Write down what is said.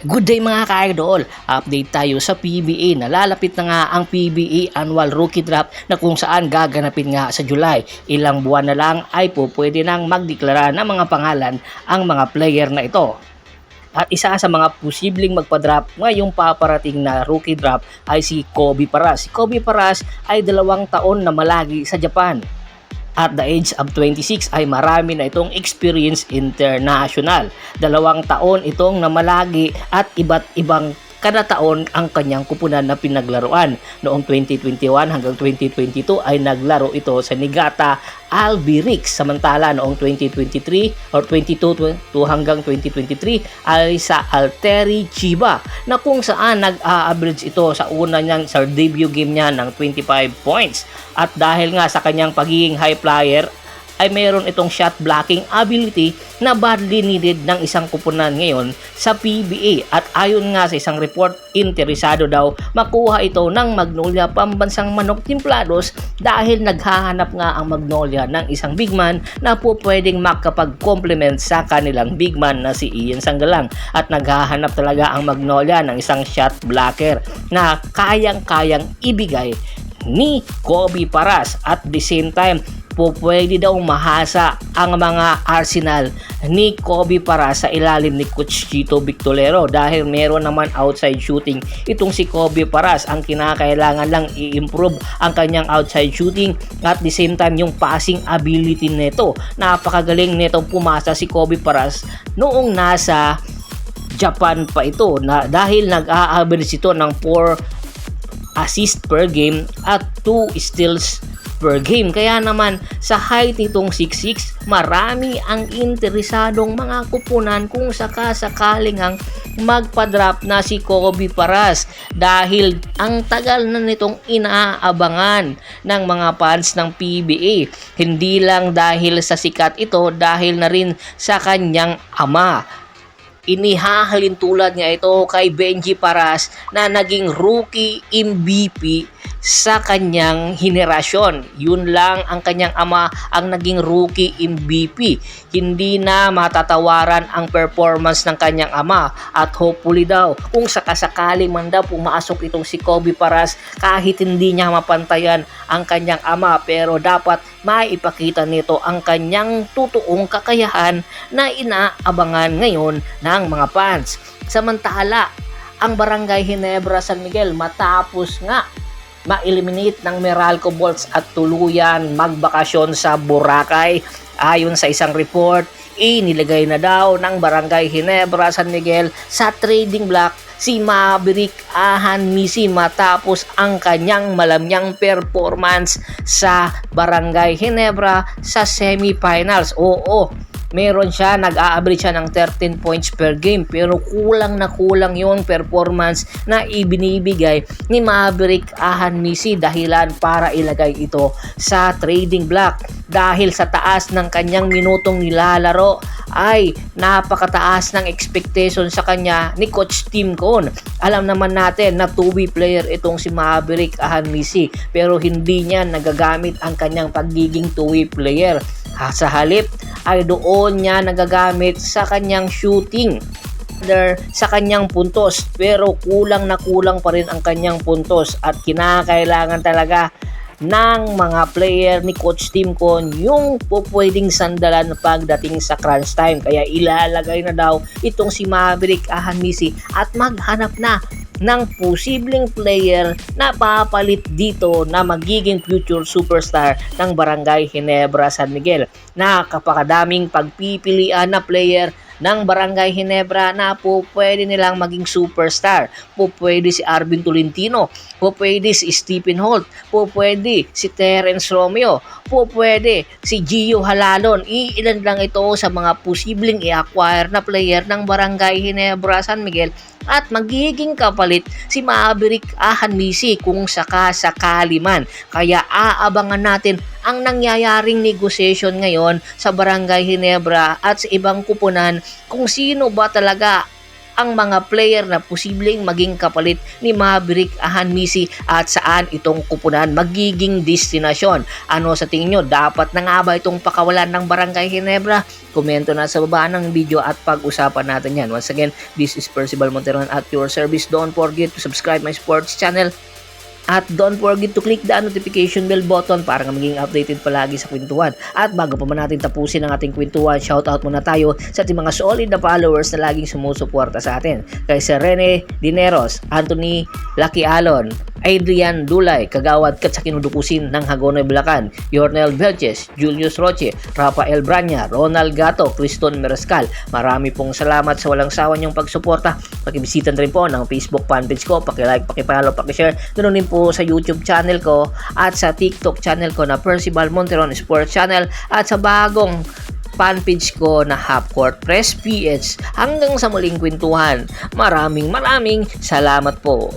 Good day mga ka-idol! Update tayo sa PBA. Nalalapit na nga ang PBA Annual Rookie Draft na kung saan gaganapin nga sa July. Ilang buwan na lang ay pwede nang magdeklara ng mga pangalan ang mga player na ito. At isa sa mga posibleng magpa-draft ngayong paparating na rookie draft ay si Kobe Paras. Si Kobe Paras ay 2 taon na malagi sa Japan. At the age of 26 ay marami na itong experience international. 2 taon itong namalagi at iba't ibang kada taon ang kanyang kupunan na pinaglaruan. Noong 2021 hanggang 2022 ay naglaro ito sa Niigata Albirex. Samantala noong 2023 or 22 hanggang 2023 ay sa Alteri Chiba na kung saan nag-average ito sa una niyang sa debut game niya ng 25 points. At dahil nga sa kanyang pagiging high flyer ay mayroon itong shot blocking ability na badly needed ng isang kupunan ngayon sa PBA. At ayon nga sa isang report, interesado daw makuha ito ng Magnolia Pambansang Manok Timplados dahil naghahanap nga ang Magnolia ng isang big man na pwedeng makapag-complement sa kanilang big man na si Ian Sanggalang. At naghahanap talaga ang Magnolia ng isang shot blocker na kayang-kayang ibigay ni Kobe Paras. At the same time, pwede daw mahasa ang mga arsenal ni Kobe Paras sa ilalim ni Coach Chito Victolero dahil meron naman outside shooting itong si Kobe Paras. Ang kinakailangan lang i-improve ang kanyang outside shooting at the same time yung passing ability nito. Napakagaling nitong pumasa si Kobe Paras noong nasa Japan pa ito na dahil nag-a-average ito ng 4 assist per game at 2 steals per game. Kaya naman sa height nitong 6'6", marami ang interesadong mga kupunan kung sakasakaling ang magpa-drop na si Kobe Paras dahil ang tagal na nitong inaabangan ng mga fans ng PBA. Hindi lang dahil sa sikat ito, dahil na rin sa kanyang ama. Inihahalin tulad niya ito kay Benji Paras na naging rookie MVP sa kanyang henerasyon. Yun lang ang kanyang ama ang naging rookie MVP. Hindi na matatawaran ang performance ng kanyang ama at hopefully daw kung sakasakali man daw pumasok itong si Kobe Paras kahit hindi niya mapantayan ang kanyang ama, pero dapat maipakita nito ang kanyang totoong kakayahan na inaabangan ngayon ng mga fans. Samantala, ang Barangay Ginebra San Miguel matapos nga ma-eliminate ng Meralco Bolts at tuluyan magbakasyon sa Boracay. Ayon sa isang report, inilagay na daw ng Barangay Ginebra San Miguel sa trading block si Maverick Ahan Misi matapos ang kanyang malamyang performance sa Barangay Ginebra sa semifinals. Oo, meron siya, nag-a-average siya ng 13 points per game, pero kulang na kulang yung performance na ibinibigay ni Maverick Ahan Misi dahilan para ilagay ito sa trading block. Dahil sa taas ng kanyang minutong nilalaro ay napakataas ng expectation sa kanya ni Coach Tim Cone. Alam naman natin na 2-way player itong si Maverick Ahan Misi, pero hindi niya nagagamit ang kanyang pagiging 2-way player. Sa halip ay doon niya nagagamit sa kanyang shooting, sa kanyang puntos, pero kulang na kulang pa rin ang kanyang puntos at kinakailangan talaga ng mga player ni Coach Tim Cone yung pwedeng sandalan pagdating sa crunch time. Kaya ilalagay na daw itong si Maverick Ahan Misi at maghanap na ng posibleng player na papalit dito na magiging future superstar ng Barangay Ginebra San Miguel. Napakadaming pagpipilian na player ng Barangay Ginebra na pwede nilang maging superstar. Pwede si Arvin Tolentino, pwede si Stephen Holt, pwede si Terence Romeo, pwede si Gio Halalon. Iilan lang ito sa mga posibleng i-acquire na player ng Barangay Ginebra San Miguel at magiging kapalit si Maverick Ahan Misi kung sakasakali man. Kaya aabangan natin ang nangyayaring negotiation ngayon sa Barangay Ginebra at sa ibang kupunan kung sino ba talaga ang mga player na posibleng maging kapalit ni Maverick Ahanmisi at saan itong kupunan magiging destinasyon. Ano sa tingin nyo? Dapat na nga ba itong pakawalan ng Barangay Ginebra? Komento na sa baba ng video at pag-usapan natin yan. Once again, this is Percival Monteron at your service. Don't forget to subscribe my sports channel. At don't forget to click the notification bell button para maging updated palagi sa kwentuhan. At bago pa man natin tapusin ang ating kwentuhan, shoutout muna tayo sa ating mga solid na followers na laging sumusuporta sa atin. Kay Sir Rene Dineros, Anthony Lucky Alon, Adrian Dulay, Kagawad Kat sa Kinudukusin ng Hagonoy Bulacan, Yornel Belches, Julius Roche, Rafael Branya, Ronald Gato, Criston Merascal. Marami pong salamat sa walang sawa niyong pagsuporta. Pakibisitan rin po ng Facebook fanpage ko, pakilike, pakipollow, pakishare. Ganoon din po sa YouTube channel ko at sa TikTok channel ko na Percival Monteron Sports Channel at sa bagong fanpage ko na Half Court Press PH. Hanggang sa muling kwentuhan. Maraming salamat po.